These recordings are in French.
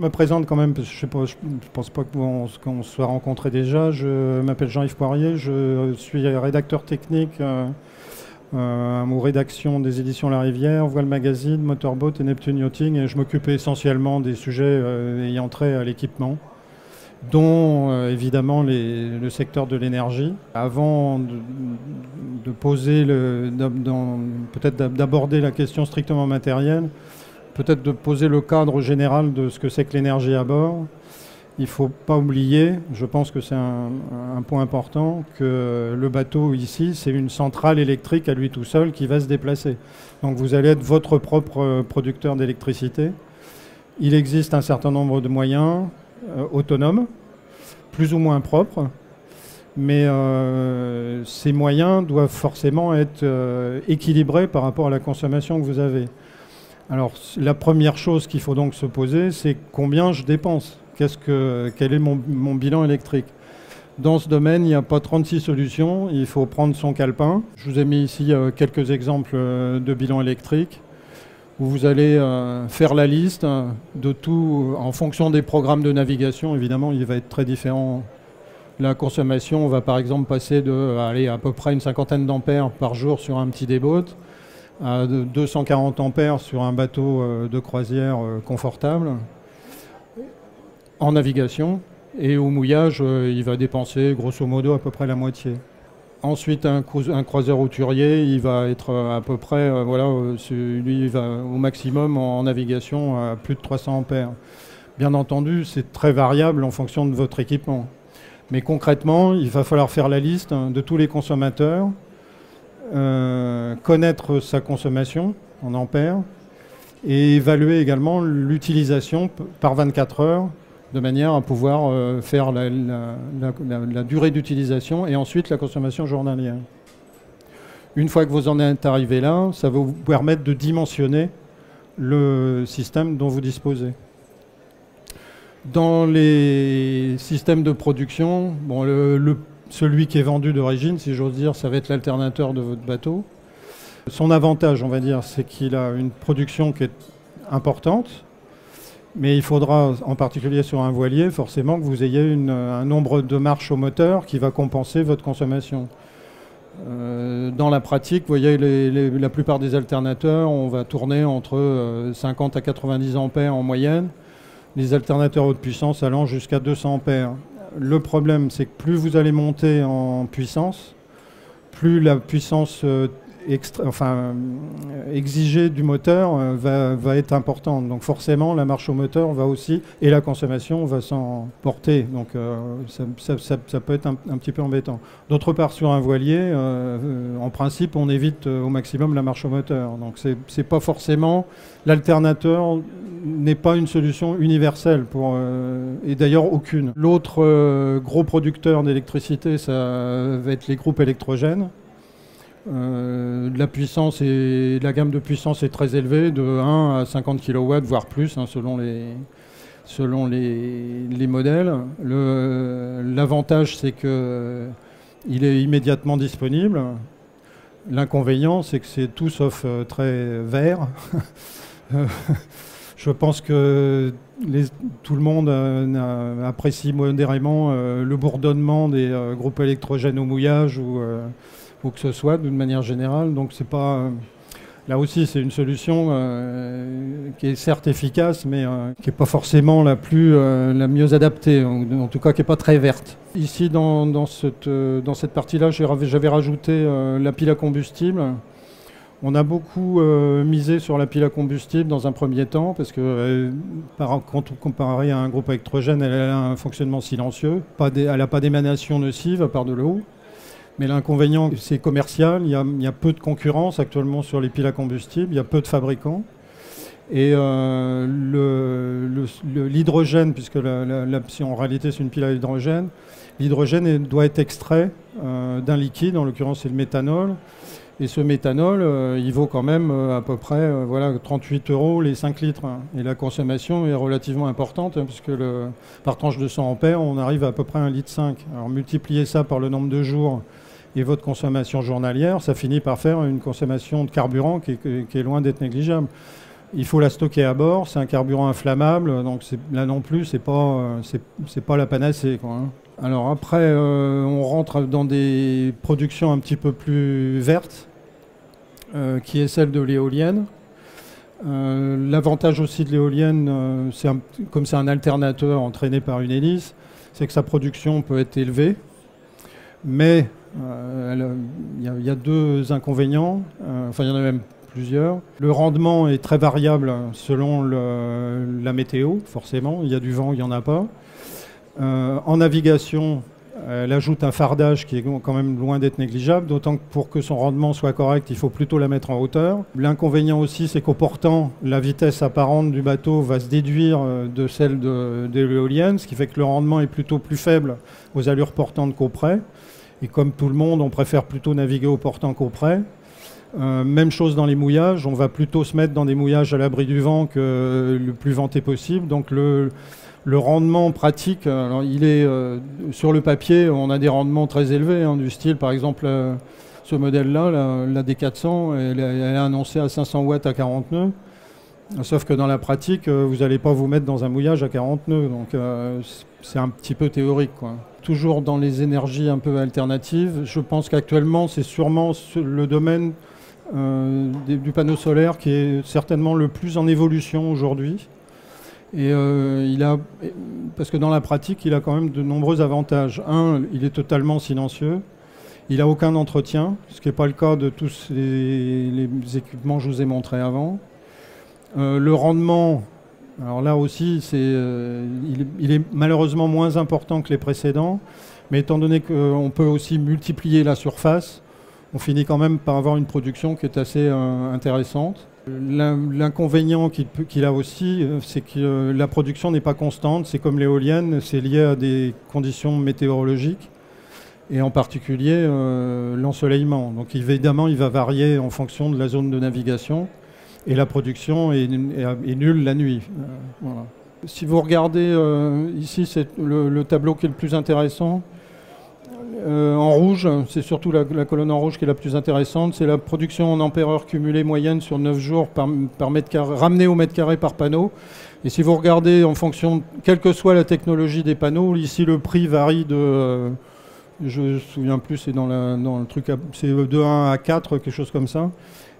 me présente quand même, parce que je pense pas qu'on se soit rencontrés déjà. Je m'appelle Jean-Yves Poirier, je suis rédacteur technique aux rédactions des éditions La Rivière, Voile Magazine, Motorboat et Neptune Yachting, et je m'occupe essentiellement des sujets ayant trait à l'équipement, dont évidemment le secteur de l'énergie. Avant de poser peut-être d'aborder la question strictement matérielle, peut-être de poser le cadre général de ce que c'est que l'énergie à bord. Il ne faut pas oublier, je pense que c'est un point important, que le bateau ici, c'est une centrale électrique à lui tout seul qui va se déplacer. Donc vous allez être votre propre producteur d'électricité. Il existe un certain nombre de moyens autonomes, plus ou moins propres, mais ces moyens doivent forcément être équilibrés par rapport à la consommation que vous avez. Alors la première chose qu'il faut donc se poser, c'est combien je dépense. Quel est mon bilan électrique? Dans ce domaine, il n'y a pas 36 solutions, il faut prendre son calepin. Je vous ai mis ici quelques exemples de bilan électrique, où vous allez faire la liste de tout, en fonction des programmes de navigation. Évidemment, il va être très différent. La consommation, on va par exemple passer à peu près une cinquantaine d'ampères par jour sur un petit déboat, à 240 ampères sur un bateau de croisière confortable. En navigation, et au mouillage, il va dépenser grosso modo à peu près la moitié. Ensuite, un croiseur hauturier, il va être à peu près, lui il va au maximum en navigation à plus de 300 ampères. Bien entendu, c'est très variable en fonction de votre équipement. Mais concrètement, il va falloir faire la liste de tous les consommateurs, connaître sa consommation en ampères, et évaluer également l'utilisation par 24 heures, de manière à pouvoir faire la durée d'utilisation et ensuite la consommation journalière. Une fois que vous en êtes arrivé là, ça va vous permettre de dimensionner le système dont vous disposez. Dans les systèmes de production, bon, celui qui est vendu d'origine, si j'ose dire, ça va être l'alternateur de votre bateau. Son avantage, on va dire, c'est qu'il a une production qui est importante, mais il faudra, en particulier sur un voilier, forcément que vous ayez un nombre de marches au moteur qui va compenser votre consommation. Dans la pratique, vous voyez, la plupart des alternateurs, on va tourner entre 50 à 90 ampères en moyenne, les alternateurs haute puissance allant jusqu'à 200 ampères. Le problème, c'est que plus vous allez monter en puissance, plus la puissance exigée du moteur va être importante. Donc forcément, la marche au moteur va aussi, et la consommation va s'en porter. Donc ça peut être un petit peu embêtant. D'autre part, sur un voilier, en principe, on évite au maximum la marche au moteur. Donc c'est pas forcément... L'alternateur n'est pas une solution universelle, et d'ailleurs aucune. L'autre gros producteur d'électricité, ça va être les groupes électrogènes. La puissance la gamme de puissance est très élevée, de 1 à 50 kW, voire plus, hein, selon les modèles. L'avantage, c'est qu'il est immédiatement disponible. L'inconvénient, c'est que c'est tout sauf très vert. Je pense que tout le monde apprécie modérément le bourdonnement des groupes électrogènes au mouillage ou que ce soit d'une manière générale. Donc c'est pas... Là aussi, c'est une solution qui est certes efficace, mais qui n'est pas forcément la mieux adaptée, en tout cas qui n'est pas très verte. Ici, dans cette partie-là, j'avais rajouté la pile à combustible. On a beaucoup misé sur la pile à combustible dans un premier temps, parce que comparé à un groupe électrogène, elle a un fonctionnement silencieux. Elle n'a pas d'émanation nocive à part de l'eau. Mais l'inconvénient, c'est commercial. Il y a peu de concurrence actuellement sur les piles à combustible. Il y a peu de fabricants. Et l'hydrogène, puisque si en réalité c'est une pile à hydrogène, l'hydrogène doit être extrait d'un liquide, en l'occurrence c'est le méthanol. Et ce méthanol, il vaut quand même à peu près 38 € les 5 litres. Et la consommation est relativement importante, hein, puisque par tranche de 100 ampères, on arrive à peu près 1,5 litre. Alors multipliez ça par le nombre de jours et votre consommation journalière, ça finit par faire une consommation de carburant qui est loin d'être négligeable. Il faut la stocker à bord, c'est un carburant inflammable, donc là non plus, c'est pas la panacée, quoi, hein. Alors après, on rentre dans des productions un petit peu plus vertes, qui est celle de l'éolienne. L'avantage aussi de l'éolienne, comme c'est un alternateur entraîné par une hélice, c'est que sa production peut être élevée, mais il y a deux inconvénients, enfin il y en a même plusieurs. Le rendement est très variable selon la météo, forcément, il y a du vent, il n'y en a pas. En navigation, elle ajoute un fardage qui est quand même loin d'être négligeable, d'autant que pour que son rendement soit correct, il faut plutôt la mettre en hauteur. L'inconvénient aussi, c'est qu'au portant, la vitesse apparente du bateau va se déduire de celle de l'éolienne, ce qui fait que le rendement est plutôt plus faible aux allures portantes qu'au près. Et comme tout le monde, on préfère plutôt naviguer au portant qu'au près. Même chose dans les mouillages, on va plutôt se mettre dans des mouillages à l'abri du vent que le plus venté possible. Donc le rendement pratique, alors il est sur le papier, on a des rendements très élevés, hein, du style par exemple ce modèle-là, la D400, elle est annoncée à 500 watts à 40 nœuds. Sauf que dans la pratique, vous n'allez pas vous mettre dans un mouillage à 40 nœuds, donc c'est un petit peu théorique, quoi. Toujours dans les énergies un peu alternatives, je pense qu'actuellement c'est sûrement le domaine du panneau solaire qui est certainement le plus en évolution aujourd'hui. Et parce que dans la pratique, il a quand même de nombreux avantages. Un, il est totalement silencieux. Il n'a aucun entretien, ce qui n'est pas le cas de tous les équipements que je vous ai montrés avant. Le rendement, alors là aussi, il est malheureusement moins important que les précédents, mais étant donné qu'on peut aussi multiplier la surface, on finit quand même par avoir une production qui est assez intéressante. L'inconvénient qu'il a aussi, c'est que la production n'est pas constante. C'est comme l'éolienne, c'est lié à des conditions météorologiques et en particulier l'ensoleillement. Donc évidemment, il va varier en fonction de la zone de navigation et la production est nulle la nuit. Voilà. Si vous regardez ici, c'est le tableau qui est le plus intéressant. En rouge, c'est surtout la colonne en rouge qui est la plus intéressante. C'est la production en ampère-heure cumulée moyenne sur 9 jours par mètre carré, ramenée au mètre carré par panneau. Et si vous regardez en fonction, quelle que soit la technologie des panneaux, ici le prix varie de, je ne me souviens plus, c'est dans le truc, c'est de 1 à 4, quelque chose comme ça.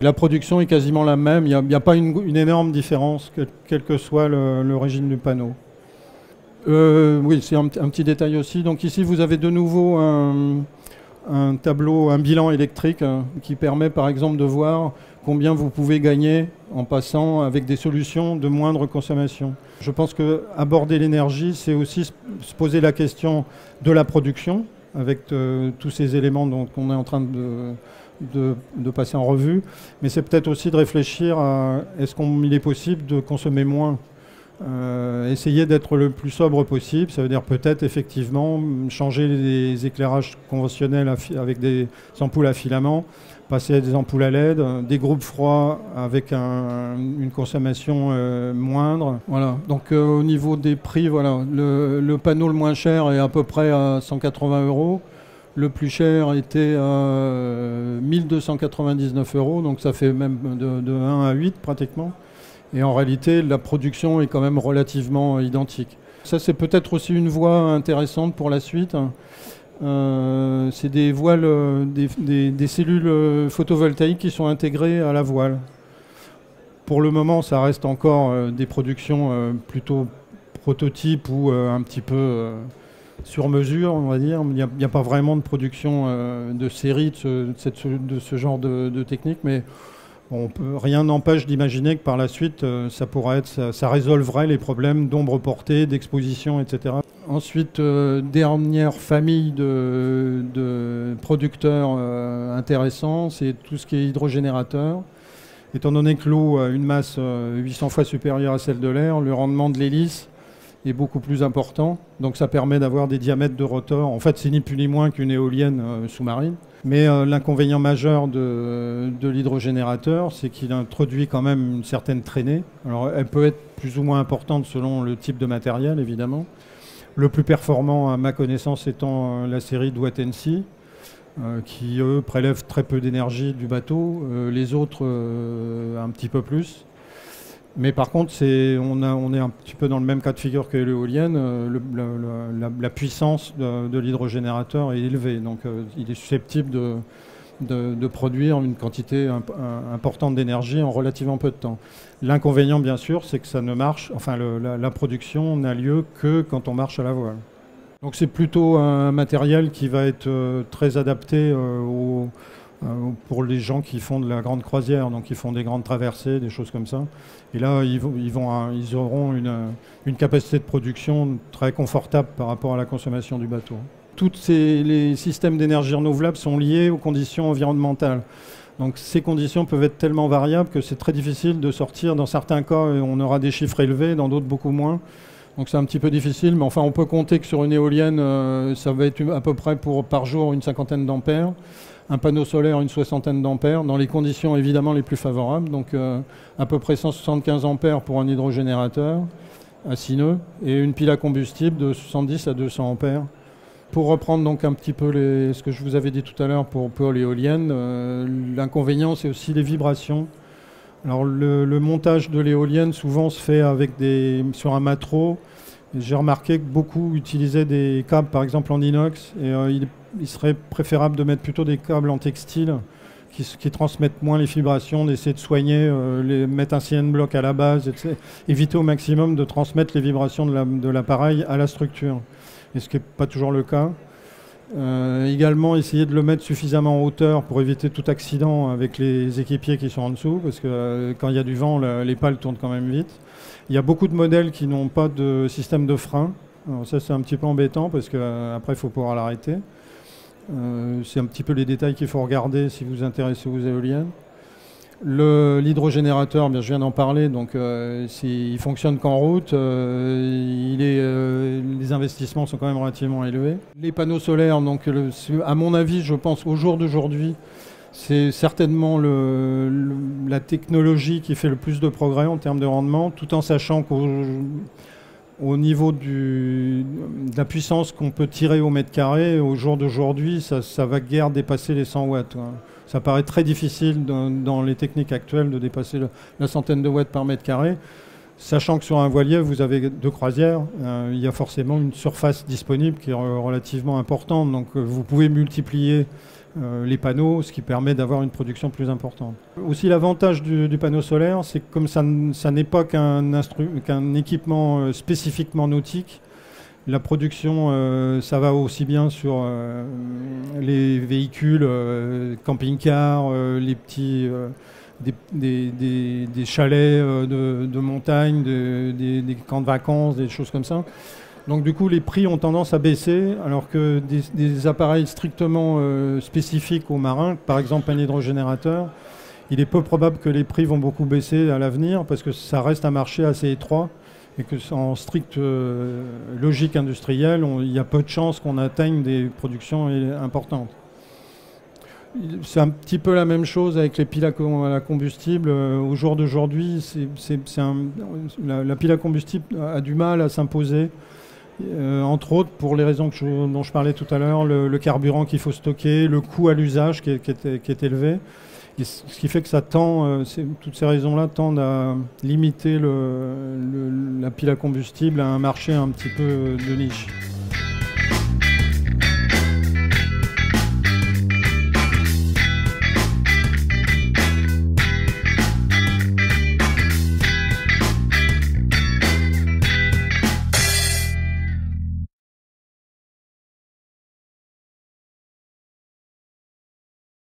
La production est quasiment la même, il n'y a pas une énorme différence, quel que soit le régime du panneau. Oui, c'est un petit détail aussi. Donc ici, vous avez de nouveau un tableau, un bilan électrique qui permet par exemple de voir combien vous pouvez gagner en passant avec des solutions de moindre consommation. Je pense qu'aborder l'énergie, c'est aussi se poser la question de la production avec tous ces éléments qu'on est en train de passer en revue. Mais c'est peut-être aussi de réfléchir à est-ce qu'il est possible de consommer moins. Essayer d'être le plus sobre possible, ça veut dire peut-être effectivement changer les éclairages conventionnels avec des ampoules à filament, passer à des ampoules à LED, des groupes froids avec une consommation moindre. Voilà. Donc au niveau des prix, voilà, le panneau le moins cher est à peu près à 180 €. Le plus cher était à 1299 €, donc ça fait même de 1 à 8 pratiquement. Et en réalité, la production est quand même relativement identique. Ça, c'est peut-être aussi une voie intéressante pour la suite. C'est des voiles, des cellules photovoltaïques qui sont intégrées à la voile. Pour le moment, ça reste encore des productions plutôt prototypes ou un petit peu sur mesure, on va dire. Il n'y a pas vraiment de production de série de ce genre de technique, mais rien n'empêche d'imaginer que par la suite, ça résolverait les problèmes d'ombre portée, d'exposition, etc. Ensuite, dernière famille de producteurs intéressants, c'est tout ce qui est hydrogénérateur. Étant donné que l'eau a une masse 800 fois supérieure à celle de l'air, le rendement de l'hélice est beaucoup plus important. Donc ça permet d'avoir des diamètres de rotor. En fait, c'est ni plus ni moins qu'une éolienne sous-marine. Mais l'inconvénient majeur de l'hydrogénérateur, c'est qu'il introduit quand même une certaine traînée. Alors elle peut être plus ou moins importante selon le type de matériel, évidemment. Le plus performant, à ma connaissance, étant la série Dwat-NC, qui, eux, prélèvent très peu d'énergie du bateau. Les autres, un petit peu plus. Mais par contre, on est un petit peu dans le même cas de figure que l'éolienne. La puissance de l'hydrogénérateur est élevée, donc il est susceptible de produire une quantité importante d'énergie en relativement peu de temps. L'inconvénient, bien sûr, c'est que ça ne marche, enfin la production n'a lieu que quand on marche à la voile. Donc c'est plutôt un matériel qui va être très adapté pour les gens qui font de la grande croisière, donc qui font des grandes traversées, des choses comme ça. Et là, ils auront une capacité de production très confortable par rapport à la consommation du bateau. Les systèmes d'énergie renouvelable sont liés aux conditions environnementales. Donc ces conditions peuvent être tellement variables que c'est très difficile de sortir. Dans certains cas, on aura des chiffres élevés, dans d'autres beaucoup moins. Donc c'est un petit peu difficile, mais enfin on peut compter que sur une éolienne, ça va être à peu près par jour une 50aine d'ampères. Un panneau solaire, une 60aine d'ampères, dans les conditions évidemment les plus favorables. Donc à peu près 175 ampères pour un hydrogénérateur à 6 nœuds et une pile à combustible de 70 à 200 ampères. Pour reprendre donc un petit peu ce que je vous avais dit tout à l'heure pour l'éolienne, l'inconvénient c'est aussi les vibrations. Alors le montage de l'éolienne souvent se fait sur un mâtreau. J'ai remarqué que beaucoup utilisaient des câbles par exemple en inox et il serait préférable de mettre plutôt des câbles en textile qui transmettent moins les vibrations, d'essayer de soigner, mettre un CN block à la base, éviter au maximum de transmettre les vibrations de l'appareil à la structure. Et ce qui n'est pas toujours le cas. Également, essayer de le mettre suffisamment en hauteur pour éviter tout accident avec les équipiers qui sont en dessous, parce que quand il y a du vent, les pales tournent quand même vite. Il y a beaucoup de modèles qui n'ont pas de système de frein. Alors ça, c'est un petit peu embêtant, parce qu'après, il faut pouvoir l'arrêter. C'est un petit peu les détails qu'il faut regarder si vous vous intéressez aux éoliennes. L'hydrogénérateur, bien, je viens d'en parler, donc il fonctionne qu'en route. Les investissements sont quand même relativement élevés. Les panneaux solaires, donc, à mon avis, je pense au jour d'aujourd'hui, c'est certainement la technologie qui fait le plus de progrès en termes de rendement, tout en sachant qu'au niveau de la puissance qu'on peut tirer au mètre carré, au jour d'aujourd'hui, ça va guère dépasser les 100 watts. Hein. Ça paraît très difficile dans les techniques actuelles de dépasser la centaine de watts par mètre carré, sachant que sur un voilier, vous avez 2 croisières, il y a forcément une surface disponible qui est relativement importante. Donc vous pouvez multiplier les panneaux, ce qui permet d'avoir une production plus importante. Aussi l'avantage du panneau solaire, c'est que comme ça n'est pas qu'un équipement spécifiquement nautique, la production, ça va aussi bien sur les véhicules, camping-cars, les petits, des chalets de montagne, des camps de vacances, des choses comme ça. Donc du coup, les prix ont tendance à baisser, alors que des appareils strictement spécifiques aux marins, par exemple un hydrogénérateur, il est peu probable que les prix vont beaucoup baisser à l'avenir, parce que ça reste un marché assez étroit, et que en stricte logique industrielle, il y a peu de chances qu'on atteigne des productions importantes. C'est un petit peu la même chose avec les piles à combustible. Au jour d'aujourd'hui, la pile à combustible a du mal à s'imposer, entre autres pour les raisons dont je parlais tout à l'heure, le carburant qu'il faut stocker, le coût à l'usage qui est élevé. Et ce qui fait que toutes ces raisons-là tendent à limiter la pile à combustible à un marché un petit peu de niche.